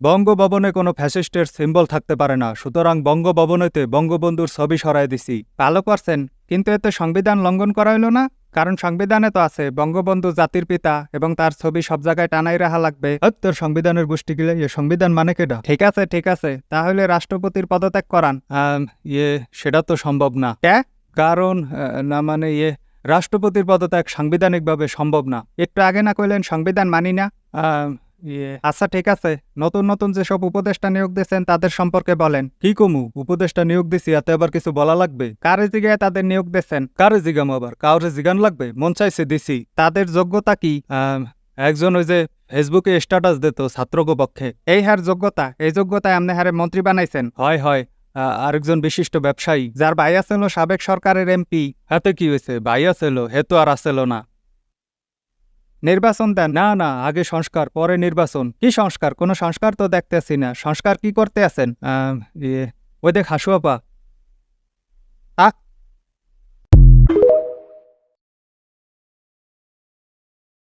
বঙ্গভবনে কোনো ফ্যাসিস্টের সিম্বল থাকতে পারে না, সুতরাং বঙ্গভবনেতে বঙ্গবন্ধুর ছবি সরাই দিছি। ভালো করছেন, কিন্তু এতে সংবিধান লঙ্ঘন করা হইল না? কারণ সংবিধানে তো আছে বঙ্গবন্ধু জাতির পিতা এবং তার ছবি সব জায়গায় টানাই রাখা লাগবে। তোর সংবিধানের গোষ্ঠী গিলে সংবিধান মানে কেডা? ঠিক আছে, তাহলে রাষ্ট্রপতির পদত্যাগ করান। সেটা তো সম্ভব না। কারণ না মানে রাষ্ট্রপতির পদত্যাগ সাংবিধানিকভাবে সম্ভব না। একটু আগে না কইলেন সংবিধান মানি না? আচ্ছা ঠিক আছে, নতুন নতুন যেসব উপদেষ্টা নিয়োগ দিয়েছেন তাদের সম্পর্কে বলেন। কি কমু? উপদেষ্টা নিয়োগ দিছি, এতে আবার কিছু বলা লাগবে? কারে জিগায় তাদের নিয়োগ দিয়েছেন? কারে জিগাম আবার? কাউরে জিগান লাগবে? মন চাইছে দিছি। তাদের যোগ্যতা কি? একজন ওই যে ফেসবুকে স্ট্যাটাস দিত ছাত্রক পক্ষে, এই হার যোগ্যতা, এই যোগ্যতায় আপনি হারে মন্ত্রী বানাইছেন। হয় আরেকজন বিশিষ্ট ব্যবসায়ী যার ভাই আছিল সাবেক সরকারের এমপি। হাতে কি হয়েছে? ভাই আছিল, হে তো আর আসছিল না। নির্বাচন দেন। না, আগে সংস্কার পরে নির্বাচন। কি সংস্কার? কোনো সংস্কার তো দেখতেছি না। সংস্কার কি করতে আছেন? ওই দেখ হাসু আপা,